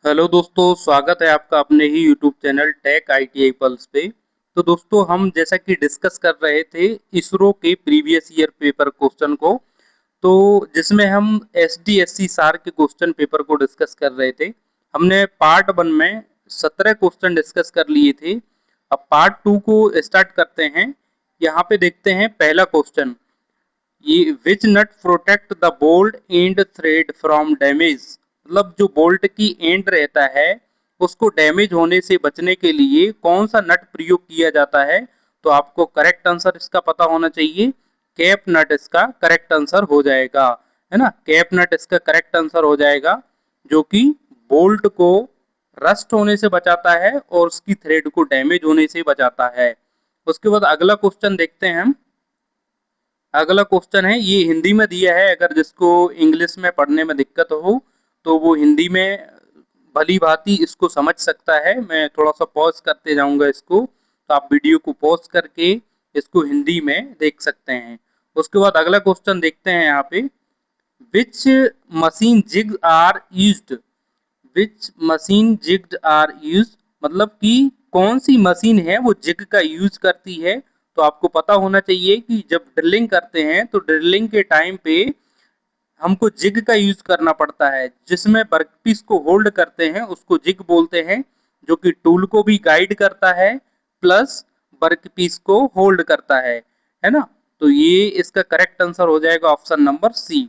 Hello दोस्तों, स्वागत है आपका अपने ही YouTube channel tech ITI pulse पे। तो दोस्तों, हम जैसा कि डिस्कस कर रहे थे इसरो के प्रीवियस ईयर पेपर क्वेश्चन को, तो जिसमें हम एसडीएससी सार के क्वेश्चन पेपर को डिस्कस कर रहे थे। हमने पार्ट वन में 17 क्वेश्चन डिस्कस कर लिए थे। अब पार्ट टू को स्टार्ट करते हैं। यहाँ पे देखते हैं पहला क्वेश्चन। ये which nut protect the bolt and thread from damage, मतलब जो बोल्ट की एंड रहता है उसको डैमेज होने से बचने के लिए कौन सा नट प्रयोग किया जाता है। तो आपको करेक्ट आंसर इसका पता होना चाहिए। कैप नट इसका करेक्ट आंसर हो जाएगा, है ना। कैप नट इसका करेक्ट आंसर हो जाएगा, जो कि बोल्ट को रस्ट होने से बचाता है और उसकी थ्रेड को डैमेज होने से बचाता है। उसके बाद अगला क्वेश्चन देखते हैं हम। अगला क्वेश्चन है, ये हिंदी में दिया है। अगर जिसको इंग्लिश में पढ़ने में दिक्कत हो तो वो हिंदी में भली भांति इसको समझ सकता है। मैं थोड़ा सा पॉज करते जाऊंगा इसको, तो आप वीडियो को पॉज करके इसको हिंदी में देख सकते हैं। उसके बाद अगला क्वेश्चन देखते हैं यहाँ पे। Which machine jig are used, which machine jigged are use, मतलब कि कौन सी मशीन है वो जिग का यूज करती है। तो आपको पता होना चाहिए कि जब ड्रिलिंग करते हैं तो ड्रिलिंग के टाइम पे हमको जिग का यूज करना पड़ता है। जिसमें वर्कपीस को होल्ड करते हैं उसको जिग बोलते हैं, जो कि टूल को भी गाइड करता है प्लस वर्कपीस को होल्ड करता है ना। तो ये इसका करेक्ट आंसर हो जाएगा ऑप्शन नंबर सी।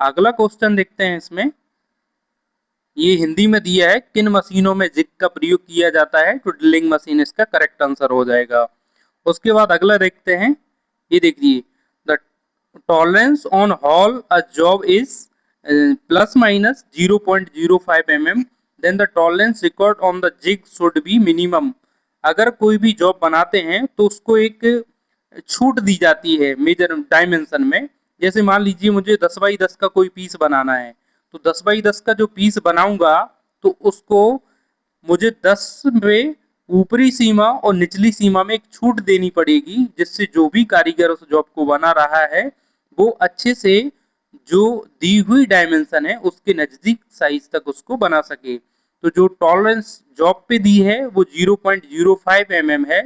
अगला क्वेश्चन देखते हैं इसमें। ये हिंदी में दिया है, किन मशीनों में जिग का प्रयोग किया जाता है। तो ड्रिलिंग मशीन इसका करेक्ट आंसर हो जाएगा। उसके बाद अगला देखते हैं। ये देखिए, the tolerance on hole a job is plus minus 0.05 mm, then the tolerance record on the jig should be minimum. अगर कोई भी जॉब बनाते हैं तो उसको एक छूट दी जाती है मेजर डायमेंशन में। जैसे मान लीजिए मुझे 10x10 का कोई पीस बनाना है, तो 10x10 का जो पीस बनाऊंगा तो उसको मुझे 10 में ऊपरी सीमा और निचली सीमा में एक छूट देनी पड़ेगी, जिससे जो भी कारीगर उस जॉब को बना रहा है वो अच्छे से जो दी हुई डायमेंशन है उसके नजदीक साइज तक उसको बना सके। तो जो टॉलरेंस जॉब पे दी है वो 0.05 mm है।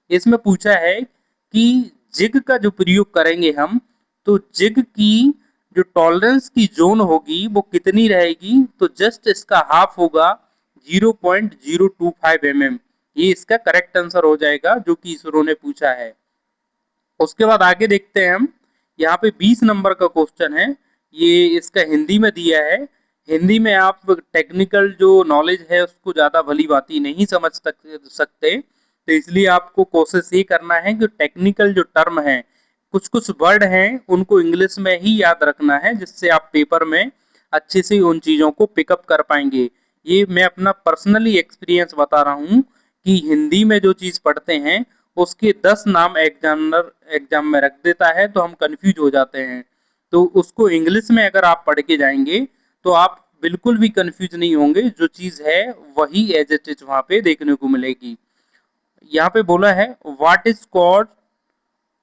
इसमें पूछा है कि जिग का जो प्रयोग करेंगे हम, तो जिग की जो टॉलरेंस की जोन होगी वो कितनी रहेगी। तो जस्ट इसका हाफ होगा 0.025 mm। ये इसका करेक्ट आंसर हो जाएगा जो कि इसरो ने पूछा है। उसके बाद आगे देखते हैं हम। यहाँ पे 20 नंबर का क्वेश्चन है। ये इसका हिंदी में दिया है। हिंदी में आप टेक्निकल जो नॉलेज है उसको ज्यादा भली भांति नहीं समझ सकते, तो इसलिए आपको कोशिश ये करना है कि टेक्निकल जो टर्म है, कुछ कुछ वर्ड हैं उनको इंग्लिश में ही याद रखना है, जिससे आप पेपर में अच्छे से उन चीजों को पिकअप कर पाएंगे। ये मैं अपना पर्सनली एक्सपीरियंस बता रहा हूँ कि हिंदी में जो चीज पढ़ते हैं उसके 10 नाम एग्जामिनर एग्जाम में रख देता है तो हम कंफ्यूज हो जाते हैं। तो उसको इंग्लिश में अगर आप पढ़ के जाएंगे तो आप बिल्कुल भी कंफ्यूज नहीं होंगे। जो चीज है वही एज इट इज वहां पे देखने को मिलेगी। यहाँ पे बोला है, what is called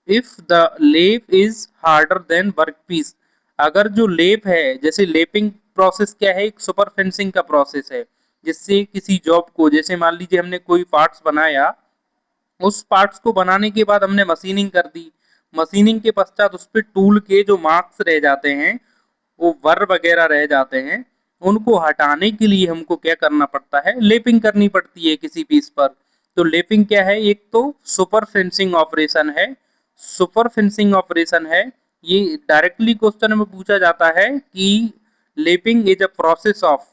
if the लेप इज हार्डर देन वर्कपीस। अगर जो लेप है, जैसे लेपिंग प्रोसेस क्या है, एक सुपर फेंसिंग का प्रोसेस है, जिससे किसी जॉब को, जैसे मान लीजिए हमने कोई पार्ट्स बनाया, उस पार्ट्स को बनाने के बाद हमने मशीनिंग कर दी। मशीनिंग के पश्चात उस पर टूल के जो मार्क्स रह जाते हैं, वो वर वगैरह रह जाते हैं, उनको हटाने के लिए हमको क्या करना पड़ता है, लेपिंग करनी पड़ती है किसी पीस पर। तो लेपिंग क्या है, एक तो सुपर फिनिशिंग ऑपरेशन है। सुपर फिनिशिंग ऑपरेशन है, ये डायरेक्टली क्वेश्चन में पूछा जाता है कि lapping is a process of,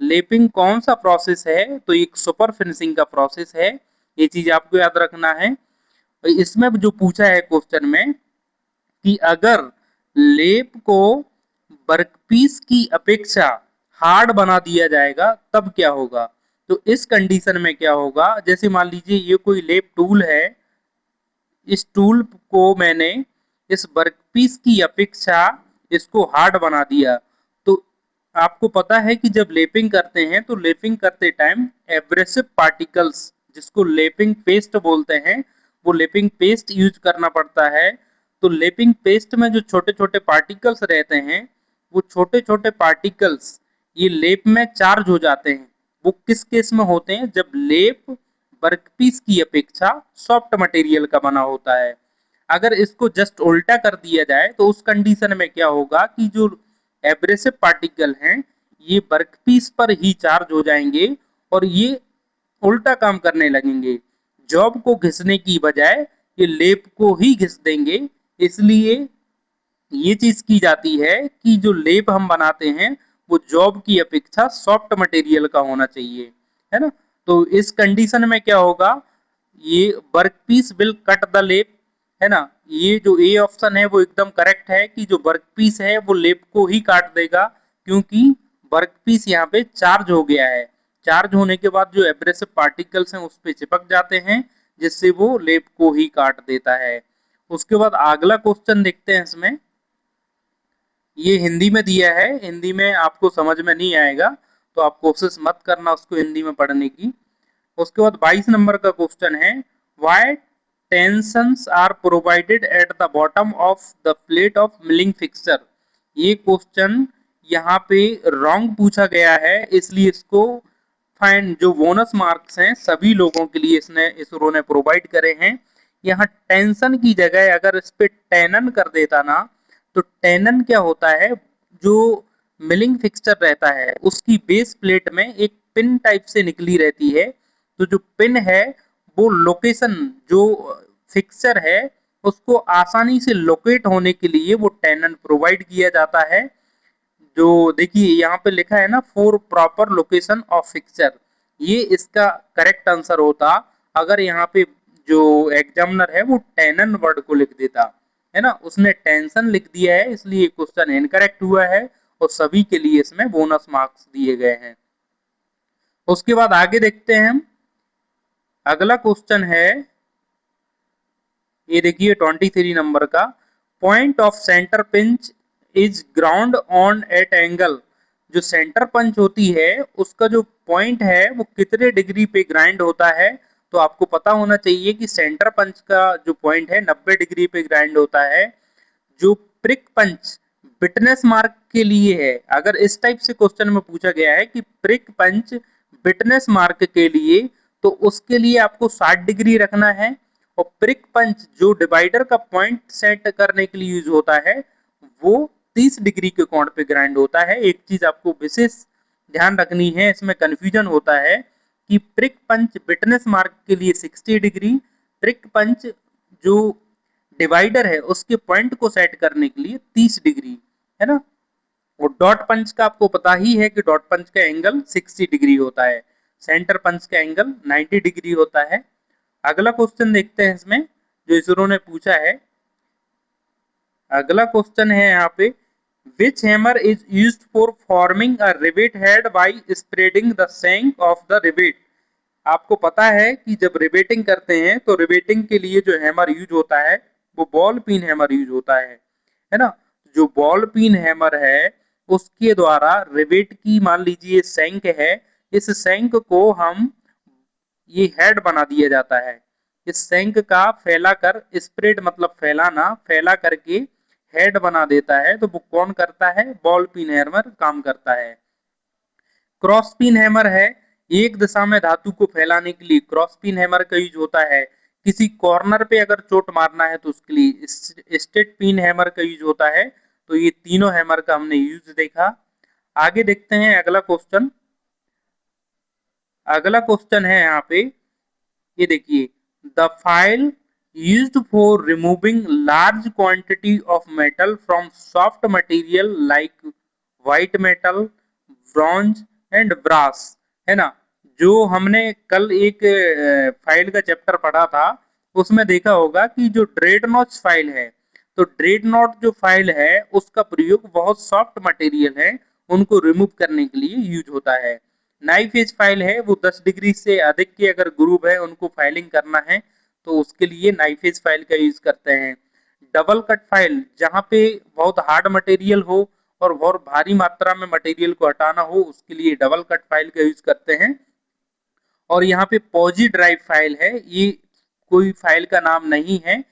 lapping कौन सा प्रोसेस है, तो एक सुपर फिनिशिंग का प्रोसेस है। ये चीज आपको याद रखना है। इसमें जो पूछा है क्वेश्चन में कि अगर लेप को वर्कपीस की अपेक्षा हार्ड बना दिया जाएगा तब क्या होगा। तो इस कंडीशन में क्या होगा, जैसे मान लीजिए ये कोई लेप टूल है, इस टूल को मैंने इस वर्कपीस की अपेक्षा इसको हार्ड बना दिया। तो आपको पता है कि जब लेपिंग करते हैं तो लेपिंग करते टाइम एब्रेसिव पार्टिकल्स, जिसको लेपिंग पेस्ट बोलते हैं, वो लेपिंग पेस्ट यूज करना पड़ता है। तो लेपिंग पेस्ट में जो छोटे छोटे पार्टिकल्स रहते हैं, वो छोटे छोटे पार्टिकल्स ये लेप में चार्ज हो जाते हैं। वो किस केस में होते हैं, जब लेप वर्कपीस की अपेक्षा सॉफ्ट मटेरियल का बना होता है। अगर इसको जस्ट उल्टा कर दिया जाए तो उस कंडीशन में क्या होगा कि जो एब्रेसिव पार्टिकल हैं ये वर्कपीस पर ही चार्ज हो जाएंगे और ये उल्टा काम करने लगेंगे, जॉब को घिसने की बजाय ये लेप को ही घिस देंगे। इसलिए ये चीज की जाती है कि जो लेप हम बनाते हैं वो जॉब की अपेक्षा सॉफ्ट मटेरियल का होना चाहिए, है ना। तो इस कंडीशन में क्या होगा, ये workpiece will cut the lap, है ना। ये जो ए ऑप्शन है वो एकदम करेक्ट है कि जो वर्क पीस है वो लेप को ही काट देगा, क्योंकि वर्क पीस यहाँ पे चार्ज हो गया है। चार्ज होने के बाद जो एब्रेसिव पार्टिकल्स हैं उस पे चिपक जाते हैं, जिससे वो लेप को ही काट देता है। उसके बाद अगला क्वेश्चन देखते हैं इसमें। ये हिंदी में दिया है, हिंदी में आपको समझ में नहीं आएगा तो आप कोशिश मत करना उसको हिंदी में पढ़ने की। उसके बाद 22 नंबर का क्वेश्चन है, why tensions are provided at the bottom of the plate of milling fixture. ये क्वेश्चन यहाँ पे रॉन्ग पूछा गया है, इसलिए इसको फाइन जो बोनस मार्क्स हैं सभी लोगों के लिए इसने इसरो ने प्रोवाइड करे हैं। यहाँ टेंशन की जगह अगर इस पे टेनन कर देता ना, तो टेनन क्या होता है, जो मिलिंग फिक्सचर रहता है उसकी बेस प्लेट में एक पिन टाइप से निकली रहती है। तो जो पिन है वो लोकेशन जो फिक्सचर है उसको आसानी से लोकेट होने के लिए वो टेनन प्रोवाइड किया जाता है। जो देखिए यहाँ पे लिखा है ना, for proper location of fixture, ये इसका करेक्ट आंसर होता अगर यहाँ पे जो एग्जामिनर है वो टेनन वर्ड को लिख देता, है ना। उसने टेंशन लिख दिया है, इसलिए क्वेश्चन इनकरेक्ट हुआ है और सभी के लिए इसमें बोनस मार्क्स दिए गए हैं। उसके बाद आगे देखते हैं हम। अगला क्वेश्चन है, ये देखिए 23 नंबर का, point of centre pinch is ground on at angle. जो सेंटर पंच होती है उसका जो पॉइंट है वो कितने डिग्री पे ग्राइंड होता है। तो आपको पता होना चाहिए कि सेंटर पंच का जो पॉइंट है 90 डिग्री पे ग्राइंड होता है। जो प्रिक पंच बिटनेस मार्क के लिए है, अगर इस टाइप से क्वेश्चन में पूछा गया है कि प्रिक पंच बिटनेस मार्क के लिए, तो उसके लिए आपको 60 डिग्री रखना है। और प्रिक पंच जो डिवाइडर का पॉइंट सेट करने के लिए यूज होता है वो 30 डिग्री के कोण पे ग्राइंड होता है। एक चीज आपको विशेष ध्यान रखनी है, इसमें कंफ्यूजन होता है कि प्रिक पंच बिटनेस मार्क के लिए 60 डिग्री, प्रिक पंच जो डिवाइडर है उसके पॉइंट को सेट करने के लिए 30 डिग्री, है ना। और डॉट पंच का आपको पता ही है कि डॉट पंच का एंगल 60 डिग्री होता है, सेंटर पंच का एंगल 90 डिग्री होता है। अगला क्वेश्चन देखते हैं इसमें जो इसरो ने पूछा है। अगला क्वेश्चन है यहाँ पे, which hammer is used for forming a rivet head by spreading the shank of the rivet. आपको पता है कि जब रिवेटिंग करते हैं तो रिवेटिंग के लिए जो हैमर यूज होता है वो बॉल पिन हैमर यूज होता है ना। जो बॉल पिन हैमर है उसके द्वारा रिवेट की, मान लीजिए शैंक है, इस शैंक को हम ये हेड बना दिया जाता है। इस शैंक का फैलाकर, स्प्रेड मतलब फैलाना, फैला करके हेड बना देता है। तो वो कौन करता है, बॉल पिन हैमर काम करता है। क्रॉस पिन हैमर है, एक दिशा में धातु को फैलाने के लिए क्रॉस पिन हैमर का यूज होता है। किसी कॉर्नर पे अगर चोट मारना है तो उसके लिए स्टेट पिन हैमर का यूज होता है। तो ये तीनों हैमर का हमने यूज देखा। आगे देखते हैं अगला क्वेश्चन। अगला क्वेश्चन है यहाँ पे, ये देखिए, the file used for removing large quantity of metal from soft material like white metal, bronze and brass, है ना। जो हमने कल एक फाइल का चैप्टर पढ़ा था उसमें देखा होगा कि जो ड्रेडनॉट फाइल है, तो ड्रेडनॉट जो फाइल है उसका प्रयोग बहुत सॉफ्ट मटेरियल है उनको रिमूव करने के लिए यूज होता है। नाइफ एज फाइल है वो 10 डिग्री से अधिक के अगर ग्रुप है उनको फाइलिंग करना है तो उसके लिए नाइफ एज फाइल का यूज करते हैं। डबल कट फाइल जहाँ पे बहुत हार्ड मटेरियल हो और बहुत भारी मात्रा में मटेरियल को हटाना हो उसके लिए डबल कट फाइल का यूज करते हैं। और यहाँ पे पॉजी ड्राइव फाइल है, ये कोई फाइल का नाम नहीं है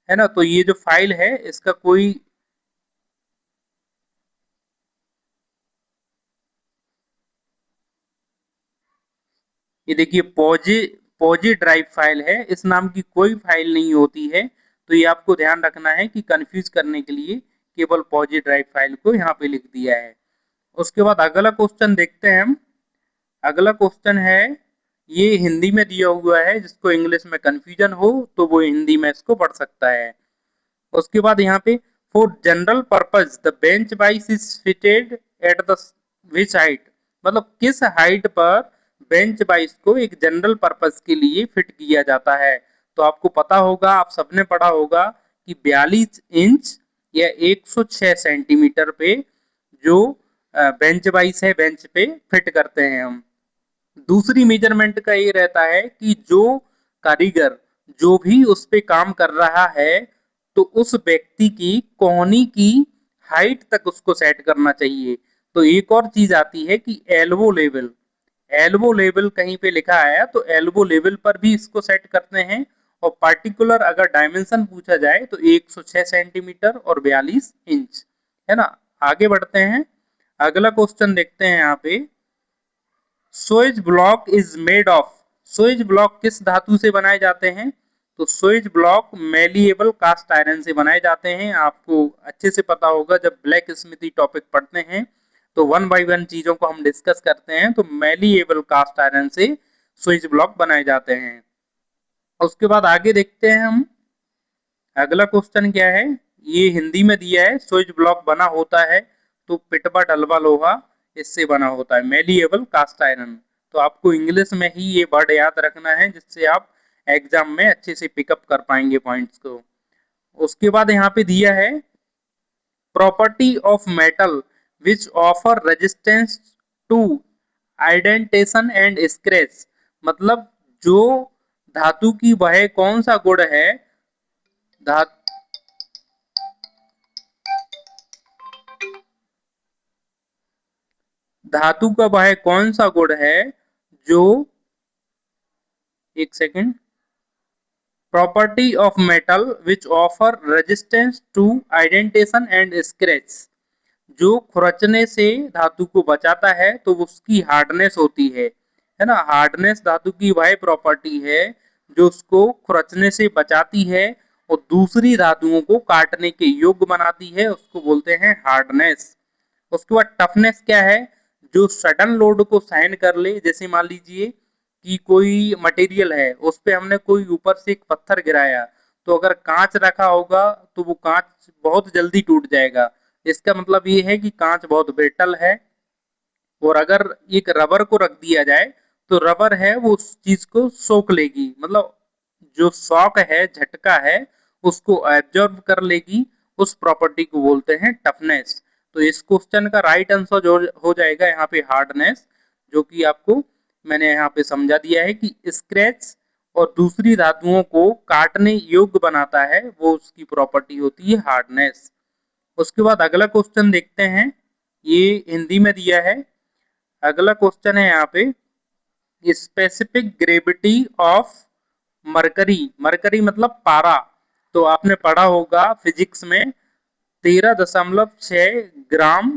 ना। तो ये जो फाइल है इसका कोई ये देखिए पॉजी ड्राइव फाइल है, इस नाम की कोई फाइल नहीं होती है। तो ये आपको ध्यान रखना है कि कंफ्यूज करने के लिए केवल पॉजी ड्राइव फाइल को यहाँ पे लिख दिया है। उसके बाद अगला क्वेश्चन देखते हैं हम। अगला क्वेश्चन है, ये हिंदी में दिया हुआ है, जिसको इंग्लिश में कंफ्यूजन हो तो वो हिंदी में इसको पढ़ सकता है। उसके बाद यहाँ पे, for general purpose the bench vice is fitted at the which height, मतलब किस हाइट पर बेंच वाइस को एक जनरल पर्पज के लिए फिट किया जाता है। तो आपको पता होगा, आप सबने पढ़ा होगा कि 42 इंच या 106 सेंटीमीटर पे जो बेंच वाइस है, बेंच पे फिट करते हैं हम। दूसरी मेजरमेंट का ये रहता है कि जो कारीगर जो भी उस पे काम कर रहा है, तो उस व्यक्ति की कोहनी की हाइट तक उसको सेट करना चाहिए। तो एक और चीज आती है कि एल्बो लेवल, एल्बो लेवल कहीं पे लिखा है तो एल्बो लेवल पर भी इसको सेट करते हैं। और पार्टिकुलर अगर डायमेंशन पूछा जाए तो 106 सेंटीमीटर और 42 इंच, है ना। आगे बढ़ते हैं, अगला क्वेश्चन देखते हैं यहाँ पे। Switch block is made of, switch block किस धातु से बनाए जाते हैं। तो switch block malleable cast iron से बनाए जाते हैं। आपको अच्छे से पता होगा, जब ब्लैक स्मिथी टॉपिक पढ़ते हैं तो वन बाय वन चीजों को हम डिस्कस करते हैं। तो मेलिएबल कास्ट आयरन से स्विच ब्लॉक बनाए जाते हैं। उसके बाद आगे देखते हैं हम, अगला क्वेश्चन क्या है। ये हिंदी में दिया है, स्विच ब्लॉक बना होता है तो पिटवा डलवा लोहा इससे बना होता है, मेलिएबल कास्ट आयरन। तो आपको इंग्लिश में ही ये वर्ड याद रखना है, जिससे आप एग्जाम में अच्छे से पिकअप कर पाएंगे पॉइंट्स को। उसके बाद यहाँ पे दिया है, property of metal which offer resistance to indentation and scratch, मतलब जो धातु की वह कौन सा गुण है, धा धातु का वह कौन सा गुण है जो, एक second, property of metal which offer resistance to indentation and scratch, जो खुरचने से धातु को बचाता है तो उसकी हार्डनेस होती है ना। हार्डनेस धातु की वह प्रॉपर्टी है जो उसको खुरचने से बचाती है और दूसरी धातुओं को काटने के योग्य बनाती है, उसको बोलते हैं हार्डनेस। उसके बाद टफनेस क्या है, जो सडन लोड को सहन कर ले। जैसे मान लीजिए कि कोई मटेरियल है, उस पे हमने कोई ऊपर से एक पत्थर गिराया, तो अगर कांच रखा होगा तो वो कांच बहुत जल्दी टूट जाएगा। इसका मतलब ये है कि कांच बहुत ब्रिटल है। और अगर एक रबर को रख दिया जाए तो रबर है वो उस चीज को सोख लेगी, मतलब जो शॉक है, झटका है, उसको एब्जॉर्ब कर लेगी। उस प्रॉपर्टी को बोलते हैं टफनेस। तो इस क्वेश्चन का राइट आंसर जो हो जाएगा यहाँ पे हार्डनेस, जो कि आपको मैंने यहाँ पे समझा दिया है कि स्क्रैच और दूसरी धातुओं को काटने योग्य बनाता है, वो उसकी प्रॉपर्टी होती है हार्डनेस। उसके बाद अगला क्वेश्चन देखते हैं, ये हिंदी में दिया है। अगला क्वेश्चन है यहाँ पे, specific gravity of mercury, mercury मतलब पारा। तो आपने पढ़ा होगा फिजिक्स में, 13.6 ग्राम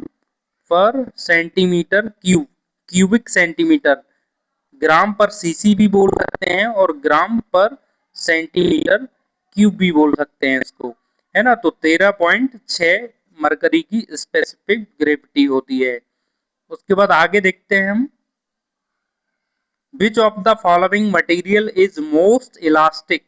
पर सेंटीमीटर क्यूब, क्यूबिक सेंटीमीटर। ग्राम पर सीसी भी बोल सकते हैं और ग्राम पर सेंटीमीटर क्यूब भी बोल सकते हैं इसको, है ना। तो 13.6 मरकरी की स्पेसिफिक ग्रेविटी होती है। उसके बाद आगे देखते हैं हम, विच of the following material is most elastic,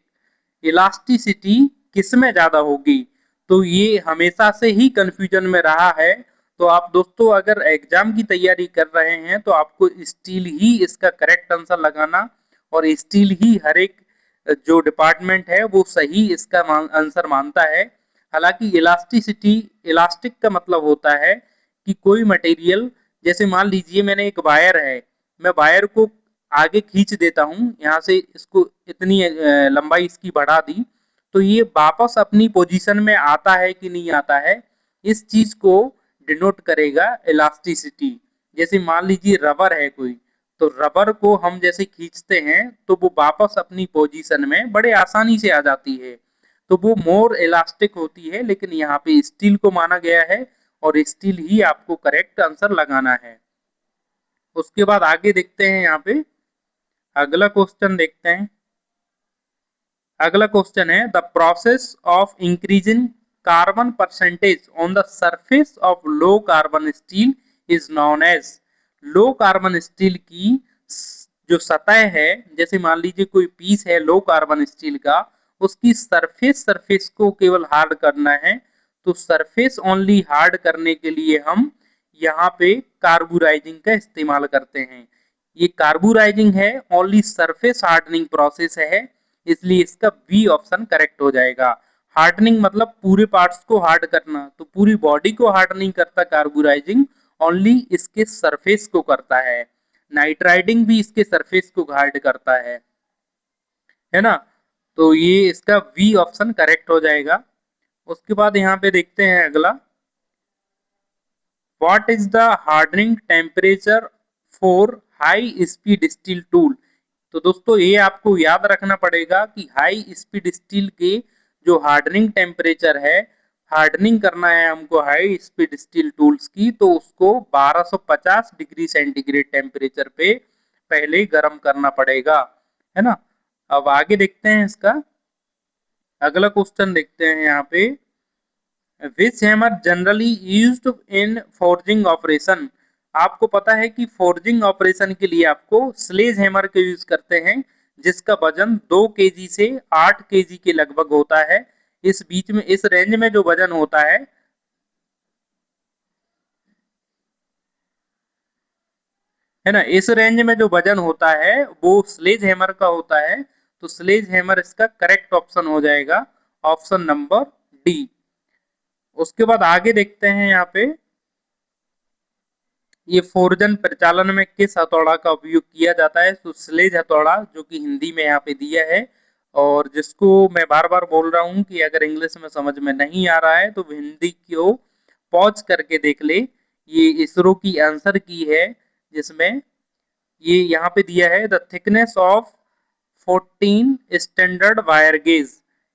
elasticity किस में ज्यादा होगी। तो ये हमेशा से ही कंफ्यूजन में रहा है। तो आप दोस्तों अगर एग्जाम की तैयारी कर रहे हैं तो आपको स्टील ही इसका करेक्ट आंसर लगाना, और स्टील ही हर एक जो डिपार्टमेंट है वो सही इसका आंसर मानता है। हालांकि इलास्टिसिटी, इलास्टिक का मतलब होता है कि कोई मटेरियल, जैसे मान लीजिए मैंने एक वायर है, मैं वायर को आगे खींच देता हूँ, यहाँ से इसको इतनी लंबाई इसकी बढ़ा दी, तो ये वापस अपनी पोजीशन में आता है कि नहीं आता है, इस चीज को डिनोट करेगा इलास्टिसिटी। जैसे मान लीजिए रबर है कोई, तो रबर को हम जैसे खींचते हैं तो वो वापस अपनी पोजीशन में बड़े आसानी से आ जाती है, तो वो मोर इलास्टिक होती है। लेकिन यहाँ पे स्टील को माना गया है और स्टील ही आपको करेक्ट आंसर लगाना है। उसके बाद आगे देखते हैं यहाँ पे, अगला क्वेश्चन देखते हैं। अगला क्वेश्चन है the process of increasing carbon percentage on the surface of low carbon steel is known as. Low carbon steel की जो सतह है, जैसे मान लीजिए कोई पीस है लो कार्बन स्टील का, उसकी सरफेस को केवल हार्ड करना है, तो सरफेस ओनली हार्ड करने के लिए हम यहाँ पे कार्बुराइजिंग का इस्तेमाल करते हैं। ये कार्बुराइजिंग है, ओनली सरफेस हार्डनिंग प्रोसेस है, इसलिए इसका बी ऑप्शन करेक्ट हो जाएगा। हार्डनिंग मतलब पूरे पार्ट्स को हार्ड करना, तो पूरी बॉडी को हार्ड नहीं करता कार्बुराइजिंग, ओनली इसके सरफेस को करता है। नाइट्राइडिंग भी इसके सरफेस को हार्ड करता है ना। तो ये इसका बी ऑप्शन करेक्ट हो जाएगा। उसके बाद यहाँ पे देखते हैं अगला, what is the hardening temperature for high speed steel tool. तो दोस्तों ये आपको याद रखना पड़ेगा कि हाई स्पीड स्टील के जो हार्डनिंग टेम्परेचर है, हार्डनिंग करना है हमको हाई स्पीड स्टील टूल्स की, तो उसको 1250 डिग्री सेंटीग्रेड टेम्परेचर पे पहले गर्म करना पड़ेगा, है ना। अब आगे देखते हैं इसका अगला क्वेश्चन देखते हैं यहाँ पे, which hammer generally used in forging operation. आपको पता है कि फोर्जिंग ऑपरेशन के लिए आपको स्लेज हैमर के यूज करते हैं, जिसका वजन 2 केजी से 8 केजी के लगभग होता है। इस बीच में इस रेंज में जो वजन होता है ना, इस रेंज में जो वजन होता है वो स्लेज हैमर का होता है। तो स्लेज हैमर इसका करेक्ट ऑप्शन हो जाएगा, ऑप्शन नंबर डी। उसके बाद आगे देखते हैं यहाँ पे, ये फोर्जन परिचालन में किस हथौड़ा का उपयोग किया जाता है। तो स्लेज हथौड़ा, जो कि हिंदी में यहाँ पे दिया है, और जिसको मैं बार बार बोल रहा हूँ कि अगर इंग्लिश में समझ में नहीं आ रहा है तो हिंदी को पॉज करके देख ले। ये इसरो की आंसर की है, जिसमें ये यहाँ पे दिया है the thickness of 14 standard wire gauge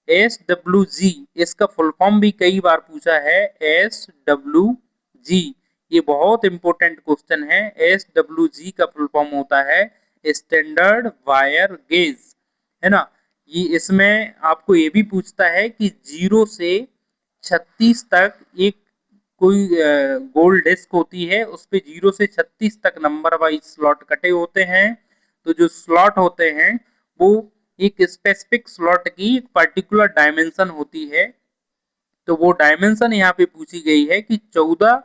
SWG। इसका फुल फॉर्म भी कई बार पूछा है, SWG। ये बहुत इंपॉर्टेंट क्वेश्चन है। SWG का फुल फॉर्म होता है स्टैंडर्ड वायर गेज, है ना। ये इसमें आपको ये भी पूछता है कि 0 से 36 तक एक कोई गोल डिस्क होती है, उस पे 0 से 36 तक नंबर वाइज स्लॉट कटे होते हैं। तो जो स्लॉट होते हैं वो एक स्पेसिफिक स्लॉट की एक पर्टिकुलर डायमेंशन होती है। तो वो डायमेंशन यहाँ पे पूछी गई है कि 14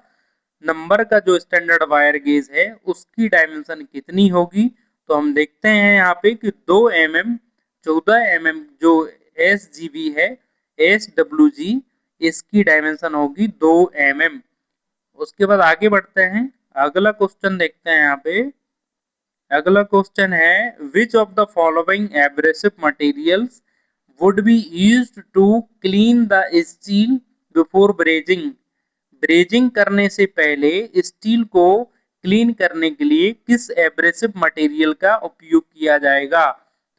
नंबर का जो स्टैंडर्ड वायर गेज है उसकी डायमेंशन कितनी होगी। तो हम देखते हैं यहाँ पे कि 2 mm 14 mm जो SGB है, SWG, इसकी डायमेंशन होगी 2 mm। उसके बाद आगे बढ़ते हैं, अगला क्वेश्चन देखते हैं यहाँ पे। अगला क्वेश्चन है which of the following abrasive materials would be used to clean the steel before brazing. Brazing करने से पहले स्टील को क्लीन करने के लिए किस एब्रेसिव मटेरियल का उपयोग किया जाएगा।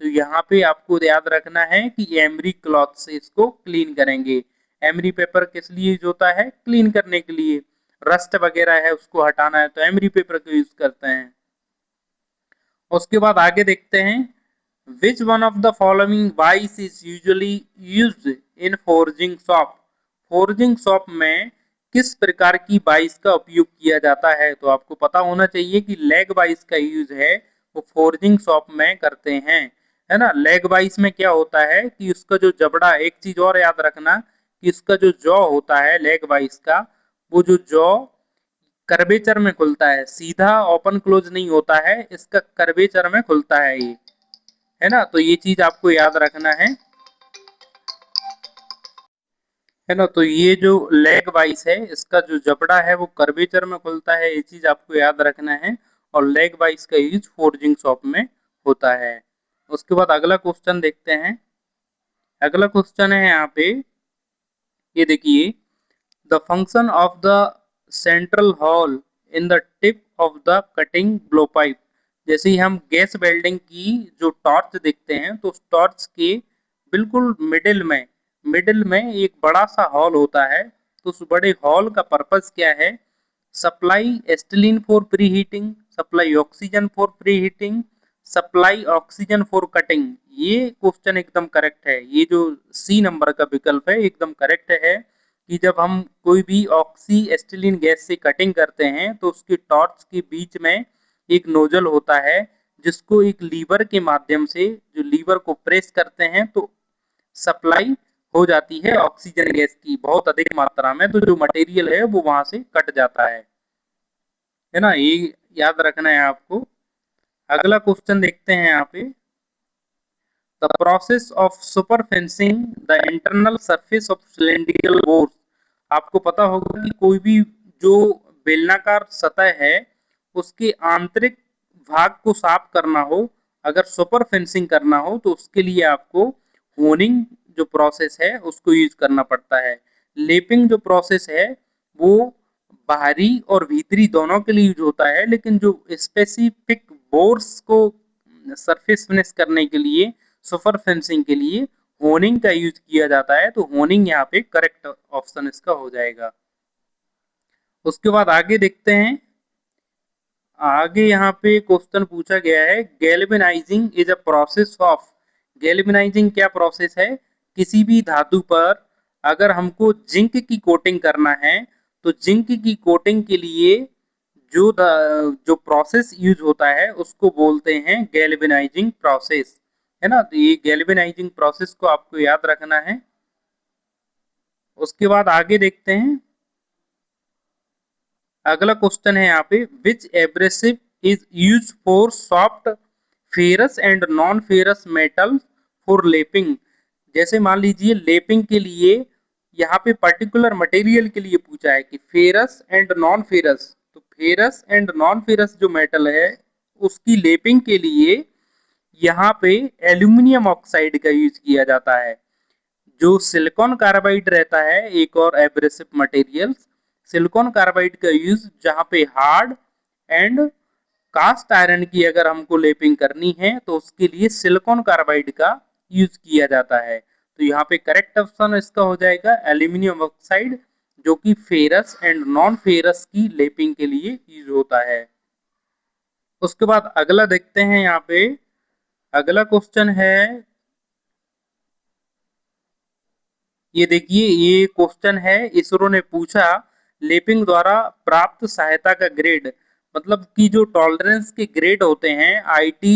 तो यहाँ पे आपको याद रखना है कि एमरी क्लॉथ से इसको क्लीन करेंगे। एमरी पेपर किस लिए यूज होता है, क्लीन करने के लिए। रस्ट वगैरह है उसको हटाना है तो एमरी पेपर का यूज करते हैं। उसके बाद आगे देखते हैं, which one of the following vice is usually used in forging shop. Forging shop में किस प्रकार की बाइस का उपयोग किया जाता है। तो आपको पता होना चाहिए कि लेग बाइस का यूज है वो फोर्जिंग शॉप में करते हैं, है ना। लेग बाइस में क्या होता है कि उसका जो जबड़ा, एक चीज और याद रखना कि उसका जो जॉ होता है लेग बाइस का, वो जो जॉ कर्वेचर में खुलता है, सीधा ओपन क्लोज नहीं होता है, इसका कर्वेचर में खुलता है ये, है ना। तो ये चीज आपको याद रखना है ना। तो ये जो लेग वाइस है इसका जो जबड़ा है वो कर्वेचर में खुलता है, ये चीज आपको याद रखना है। और लेग वाइस का यूज फोर्जिंग शॉप में होता है। उसके बाद अगला क्वेश्चन देखते हैं। अगला क्वेश्चन है यहाँ पे, ये देखिए, the function of the central hall in the tip of the cutting blow pipe. जैसे ही हम गैस वेल्डिंग की जो टॉर्च देखते हैं तो उस टॉर्च के बिल्कुल मिडिल में एक बड़ा सा हॉल होता है। तो उस बड़े हॉल का पर्पस क्या है, supply acetylene for pre heating, supply oxygen for pre heating, supply oxygen for cutting, ये क्वेश्चन एकदम करेक्ट है। ये जो सी नंबर का विकल्प है एकदम करेक्ट है कि जब हम कोई भी ऑक्सी एस्टिलीन गैस से कटिंग करते हैं तो उसकी टॉर्च के बीच में एक नोजल होता है, जिसको एक लीवर के माध्यम से, जो लीवर को प्रेस करते हैं तो सप्लाई हो जाती है ऑक्सीजन गैस की बहुत अधिक मात्रा में, तो जो मटेरियल है वो वहां से कट जाता है ना। ये याद रखना है आपको। अगला क्वेश्चन देखते हैं यहाँ पे, the process of super fencing the internal surface of cylindrical board. आपको पता होगा कि कोई भी जो बेलनाकार सतह है उसके आंतरिक भाग को साफ करना हो, अगर सुपर फेंसिंग करना हो तो उसके लिए आपको होनिंग जो प्रोसेस है उसको यूज करना पड़ता है। लेपिंग जो प्रोसेस है वो बाहरी और भीतरी दोनों के लिए यूज होता है, लेकिन जो स्पेसिफिक बोर्स को सरफेस फिनिश करने के लिए, सुपर फेंसिंग के लिए होनिंग का यूज किया जाता है, तो होनिंग यहाँ पे करेक्ट ऑप्शन इसका हो जाएगा। उसके बाद आगे देखते हैं, आगे यहाँ पे क्वेश्चन पूछा गया है, galvanising is a process of. Galvanising क्या प्रोसेस है? किसी भी धातु पर अगर हमको जिंक की कोटिंग करना है तो जिंक की कोटिंग के लिए जो प्रोसेस यूज होता है उसको बोलते हैं गैल्वेनाइजिंग प्रोसेस, है ना। तो ये गैल्वेनाइजिंग प्रोसेस को आपको याद रखना है। उसके बाद आगे देखते हैं, अगला क्वेश्चन है यहाँ पे, which abrasive is use for soft ferrous and non ferrous metal for lapping. जैसे मान लीजिए लेपिंग के लिए यहाँ पे पर्टिकुलर मटेरियल के लिए पूछा है कि फेरस एंड नॉन फेरस, तो फेरस एंड नॉन फेरस जो मेटल है उसकी लेपिंग के लिए यहाँ पे एल्यूमिनियम ऑक्साइड का यूज किया जाता है। जो सिलिकॉन कार्बाइड रहता है एक और एब्रेसिव मटेरियल, सिलिकॉन कार्बाइड का यूज जहां पे हार्ड एंड कास्ट आयरन की अगर हमको लेपिंग करनी है तो उसके लिए सिलिकॉन कार्बाइड का यूज किया जाता है। तो यहाँ पे करेक्ट ऑप्शन इसका हो जाएगा एल्यूमिनियम ऑक्साइड, जो कि फेरस एंड नॉन फेरस की लेपिंग के लिए यूज होता है। उसके बाद अगला देखते हैं, यहाँ पे अगला क्वेश्चन है, ये देखिए ये क्वेश्चन है, इसरो ने पूछा लेपिंग द्वारा प्राप्त सहायता का ग्रेड, मतलब कि जो टॉलरेंस के ग्रेड होते हैं IT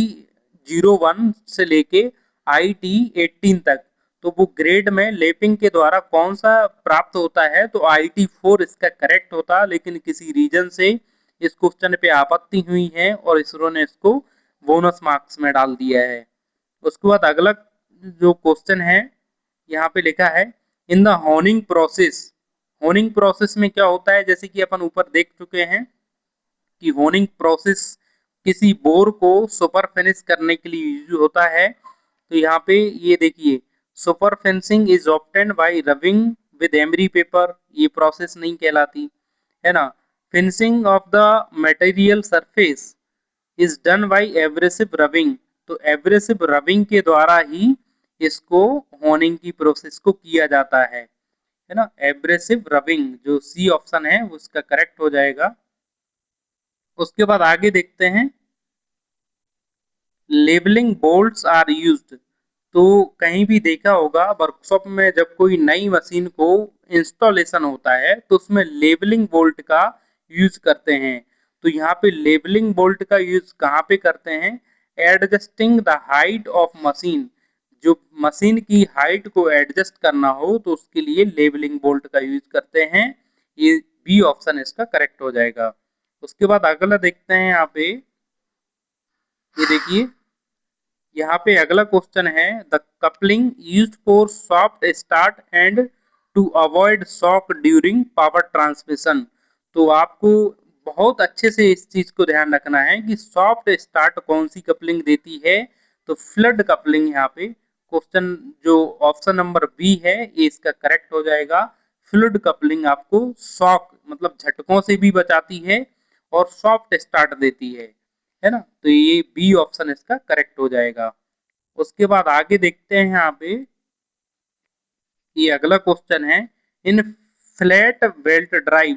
01 से लेके IT 18 तक, तो वो ग्रेड में लेपिंग के द्वारा कौन सा प्राप्त होता है, तो IT 4 इसका करेक्ट होता, लेकिन किसी रीजन से इस क्वेश्चन पे आपत्ति हुई है और इसरो ने इसको बोनस मार्क्स में डाल दिया है। उसके बाद अगला जो क्वेश्चन है यहाँ पे लिखा है, in the honing process. Honing process में क्या होता है, जैसे कि अपन ऊपर देख चुके हैं कि होनिंग प्रोसेस किसी बोर को सुपर फिनिश करने के लिए यूज होता है। तो यहाँ पे ये देखिए, super finishing is obtained by rubbing with emery paper, ये प्रोसेस नहीं कहलाती, है ना। Finishing of the material surface is done by abrasive rubbing, तो एब्रेसिव रबिंग के द्वारा ही इसको होनिंग की प्रोसेस को किया जाता है ना। एब्रेसिव रबिंग जो सी ऑप्शन है उसका करेक्ट हो जाएगा। उसके बाद आगे देखते हैं, लेबलिंग बोल्ट्स आर यूज्ड। तो कहीं भी देखा होगा वर्कशॉप में जब कोई नई मशीन को इंस्टॉलेशन होता है तो उसमें लेबलिंग बोल्ट का यूज करते हैं। तो यहाँ पे लेबलिंग बोल्ट का यूज कहाँ पे करते हैं, adjusting the height of machine, जो मशीन की हाइट को एडजस्ट करना हो तो उसके लिए लेबलिंग बोल्ट का यूज करते हैं। ये बी ऑप्शन इसका करेक्ट हो जाएगा। उसके बाद अगला देखते हैं यहाँ पे, ये देखिए यहाँ पे अगला क्वेश्चन है, the coupling used for soft start and to avoid shock during power transmission. तो आपको बहुत अच्छे से इस चीज को ध्यान रखना है कि सॉफ्ट स्टार्ट कौन सी कपलिंग देती है, तो फ्लड कपलिंग यहाँ पे क्वेश्चन जो ऑप्शन नंबर बी है ये इसका करेक्ट हो जाएगा। फ्लड कपलिंग आपको शॉक मतलब झटकों से भी बचाती है और सॉफ्ट स्टार्ट देती है ना। तो ये बी ऑप्शन इसका करेक्ट हो जाएगा। उसके बाद आगे देखते हैं यहाँ पे, ये अगला क्वेश्चन है, इन flat belt drive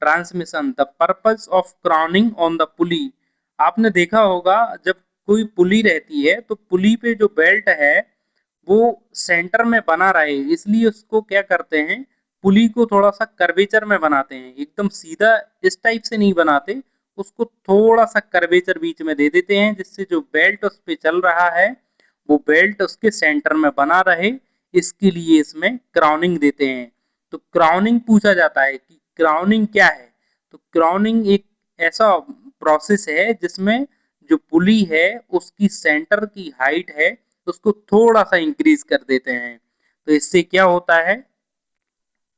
transmission the purpose of crowning on the पुली। आपने देखा होगा जब कोई पुली रहती है तो पुली पे जो बेल्ट है वो सेंटर में बना रहे, इसलिए उसको क्या करते हैं, पुली को थोड़ा सा कर्वेचर में बनाते हैं, एकदम सीधा इस टाइप से नहीं बनाते, उसको थोड़ा सा कर्वेचर बीच में दे देते हैं, जिससे जो बेल्ट उस पे चल रहा है वो बेल्ट उसके सेंटर में बना रहे। इसके लिए इसमें क्राउनिंग देते हैं। तो क्राउनिंग पूछा जाता है कि क्राउनिंग क्या है, तो क्राउनिंग एक ऐसा प्रोसेस है जिसमें जो पुली है उसकी सेंटर की हाइट है उसको थोड़ा सा इंक्रीज कर देते हैं। तो इससे क्या होता है,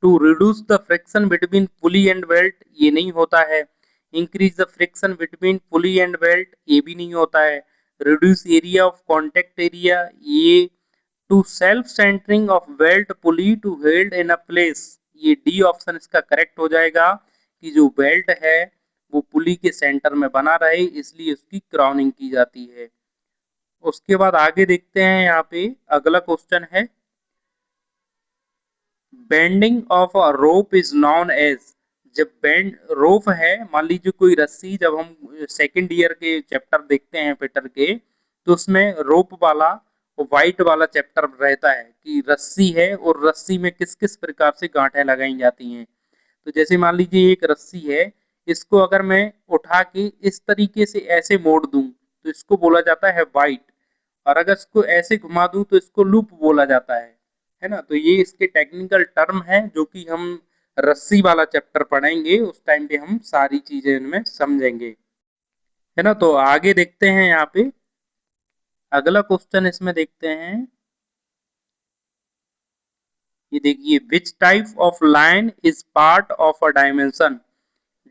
to reduce the friction between pulley and belt, ये नहीं होता है। Increase the friction between pulley and belt, ये भी नहीं होता है। Reduce area of contact area, ये to self centering of belt pulley to held in a place, ये डी ऑप्शन इसका करेक्ट हो जाएगा कि जो बेल्ट है वो पुली के सेंटर में बना रहे, इसलिए उसकी क्राउनिंग की जाती है। उसके बाद आगे देखते हैं, यहाँ पे अगला क्वेश्चन है, bending of a rope is known as, जब बेंड रोप है, मान लीजिए कोई रस्सी, जब हम सेकंड ईयर के चैप्टर देखते हैं फिटर के, तो उसमें रोप वाला व्हाइट वाला चैप्टर रहता है कि रस्सी है और रस्सी में किस किस प्रकार से गांठें लगाई जाती हैं। तो जैसे मान लीजिए एक रस्सी है, इसको अगर मैं उठा के इस तरीके से ऐसे मोड़ दूं तो इसको बोला जाता है वाइट, और अगर इसको ऐसे घुमा दूं तो इसको लूप बोला जाता है ना। तो ये इसके टेक्निकल टर्म है जो कि हम रस्सी वाला चैप्टर पढ़ेंगे, उस टाइम पे हम सारी चीजें इनमें समझेंगे, है ना। तो आगे देखते हैं, यहाँ पे अगला क्वेश्चन इसमें देखते हैं, ये देखिए, which type of line is part of a dimension,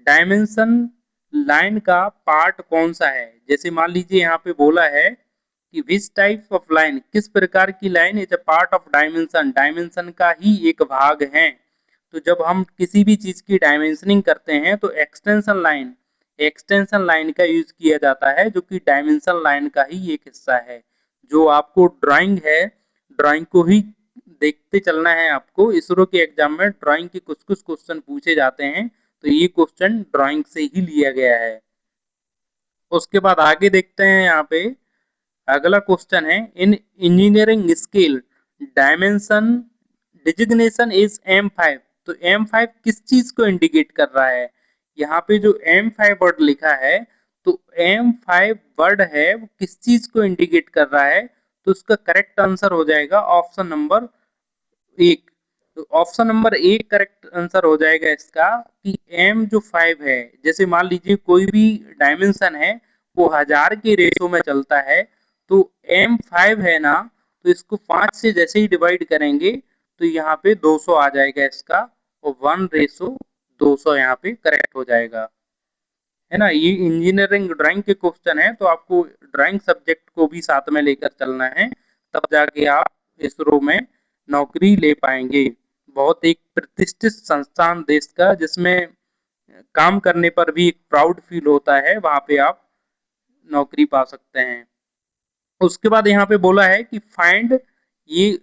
dimension line का पार्ट कौन सा है। जैसे मान लीजिए यहाँ पे बोला है कि विच टाइप ऑफ लाइन, किस प्रकार की line is a part of dimension, dimension का ही एक भाग है। तो जब हम किसी भी चीज की डायमेंशनिंग करते हैं तो एक्सटेंशन लाइन का यूज किया जाता है, जो कि डायमेंशन लाइन का ही एक हिस्सा है। जो आपको ड्राइंग है, ड्राइंग को ही देखते चलना है आपको, इसरो के एग्जाम में ड्राइंग के कुछ कुछ क्वेश्चन पूछे जाते हैं, तो ये क्वेश्चन ड्राइंग से ही लिया गया है। उसके बाद आगे देखते हैं, यहाँ पे अगला क्वेश्चन है, इन engineering scale dimension designation is M5, तो M5 किस चीज को इंडिकेट कर रहा है। यहाँ पे जो M5 वर्ड लिखा है, तो M5 वर्ड है वो किस चीज को इंडिकेट कर रहा है, तो उसका करेक्ट आंसर हो जाएगा ऑप्शन नंबर एक। तो ऑप्शन नंबर एक करेक्ट आंसर हो जाएगा इसका कि एम जो 5 है, जैसे मान लीजिए कोई भी डायमेंशन है वो 1000 के रेशो में चलता है, तो M5 है ना, तो इसको 5 से जैसे ही डिवाइड करेंगे तो यहाँ पे 200 आ जाएगा इसका, और 1:200 यहाँ पे करेक्ट हो जाएगा, है ना। ये इंजीनियरिंग ड्राइंग के क्वेश्चन है, तो आपको ड्राइंग सब्जेक्ट को भी साथ में लेकर चलना है, तब जाके आप इसरो में नौकरी ले पाएंगे। बहुत एक प्रतिष्ठित संस्थान देश का, जिसमें काम करने पर भी एक प्राउड फील होता है, वहां पे आप नौकरी पा सकते हैं। उसके बाद यहाँ पे बोला है कि फाइंड, ये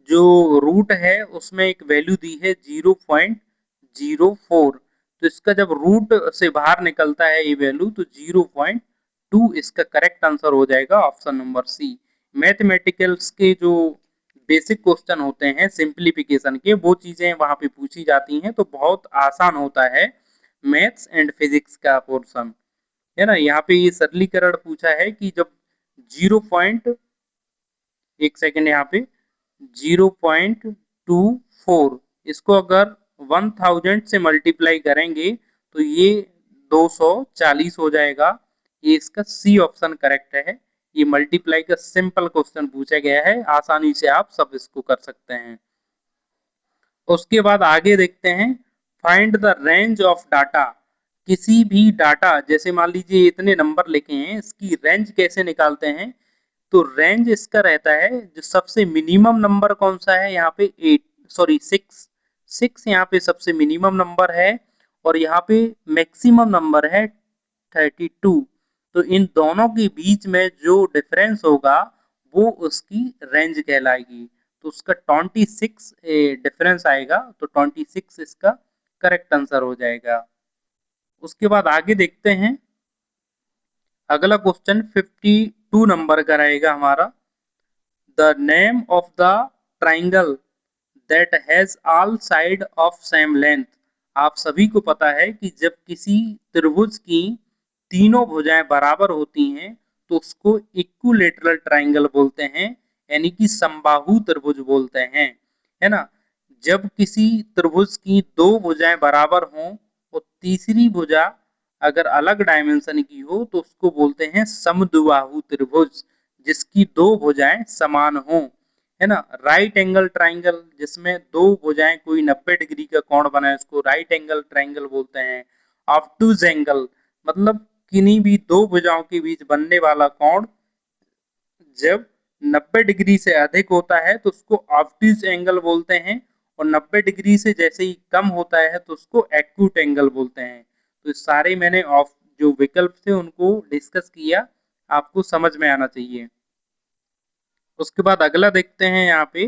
जो रूट है उसमें एक वैल्यू दी है 0.04, तो इसका जब रूट से बाहर निकलता है ये वैल्यू, तो 0.2 इसका करेक्ट आंसर हो जाएगा, ऑप्शन नंबर सी। मैथमेटिकल्स के जो बेसिक क्वेश्चन होते हैं सिंप्लीफिकेशन के, वो चीजें वहां पे पूछी जाती हैं, तो बहुत आसान होता है मैथ्स एंड फिजिक्स का पोर्शन, है ना। यहाँ पे ये सरलीकरण पूछा है कि जब 0. एक सेकेंड, यहाँ पे 0.24, इसको अगर 1000 से मल्टीप्लाई करेंगे तो ये 240 हो जाएगा, ये इसका सी ऑप्शन करेक्ट है। ये मल्टीप्लाई का सिंपल क्वेश्चन पूछा गया है, आसानी से आप सब इसको कर सकते हैं। उसके बाद आगे देखते हैं, find the range of data, किसी भी डाटा, जैसे मान लीजिए इतने नंबर लिखे हैं, इसकी रेंज कैसे निकालते हैं, तो रेंज इसका रहता है जो सबसे मिनिमम नंबर कौन सा है, यहाँ पे 6, 6 यहाँ पे सबसे मिनिमम नंबर है, और यहाँ पे मैक्सिमम नंबर है 32, तो इन दोनों के बीच में जो डिफरेंस होगा वो उसकी रेंज कहलाएगी, तो उसका 26 डिफरेंस आएगा, तो 26 इसका करेक्ट आंसर हो जाएगा। उसके बाद आगे देखते हैं, अगला क्वेश्चन 52 2 नंबर का रहेगा हमारा, the name of the triangle that has all side of same length. आप सभी को पता है कि जब किसी त्रिभुज की तीनों भुजाएं बराबर होती हैं तो उसको इक्विलेटरल ट्राइंगल बोलते हैं, यानी कि समबाहु त्रिभुज बोलते हैं, है ना। जब किसी त्रिभुज की दो भुजाएं बराबर हों और तीसरी भुजा अगर अलग डायमेंशन की हो तो उसको बोलते हैं समद्विबाहु त्रिभुज, जिसकी दो भुजाएं समान हो, है ना। राइट एंगल ट्राइंगल, जिसमें दो भुजाएं कोई 90 डिग्री का कोण बनाए, उसको राइट एंगल ट्राइंगल बोलते हैं। ऑब्टूज एंगल मतलब किन्हीं भी दो भुजाओं के बीच बनने वाला कोण जब 90 डिग्री से अधिक होता है तो उसको ऑब्टूज एंगल बोलते हैं, और 90 डिग्री से जैसे ही कम होता है तो उसको एक्यूट एंगल बोलते हैं। तो सारे मैंने ऑफ जो विकल्प थे उनको डिस्कस किया, आपको समझ में आना चाहिए। उसके बाद अगला देखते हैं यहाँ पे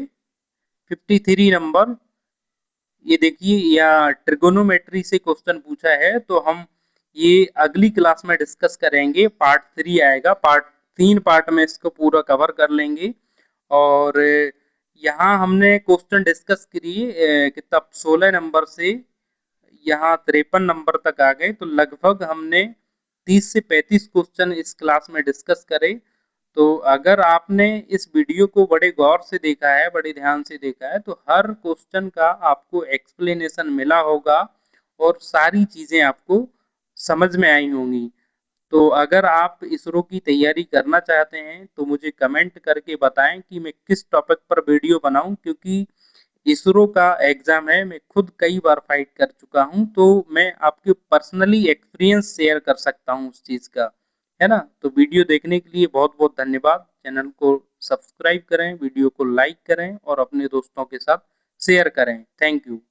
53 नंबर। ये देखिए, या ट्रिगोनोमेट्री से क्वेश्चन पूछा है, तो हम ये अगली क्लास में डिस्कस करेंगे। पार्ट 3 आएगा, तीन पार्ट में इसको पूरा कवर कर लेंगे। और यहाँ हमने क्वेश्चन डिस्कस किए कितना 16 नंबर से यहाँ 53 नंबर तक आ गए, तो लगभग हमने 30 से 35 क्वेश्चन इस क्लास में डिस्कस करे। तो अगर आपने इस वीडियो को बड़े गौर से देखा है, बड़े ध्यान से देखा है, तो हर क्वेश्चन का आपको एक्सप्लेनेशन मिला होगा और सारी चीजें आपको समझ में आई होंगी। तो अगर आप इसरो की तैयारी करना चाहते हैं तो मुझे कमेंट करके बताएं कि मैं किस टॉपिक पर वीडियो बनाऊं, क्योंकि इसरो का एग्जाम है, मैं खुद कई बार फाइट कर चुका हूं, तो मैं आपके पर्सनली एक्सपीरियंस शेयर कर सकता हूं उस चीज का, है ना। तो वीडियो देखने के लिए बहुत बहुत धन्यवाद। चैनल को सब्सक्राइब करें, वीडियो को लाइक करें और अपने दोस्तों के साथ शेयर करें। Thank you.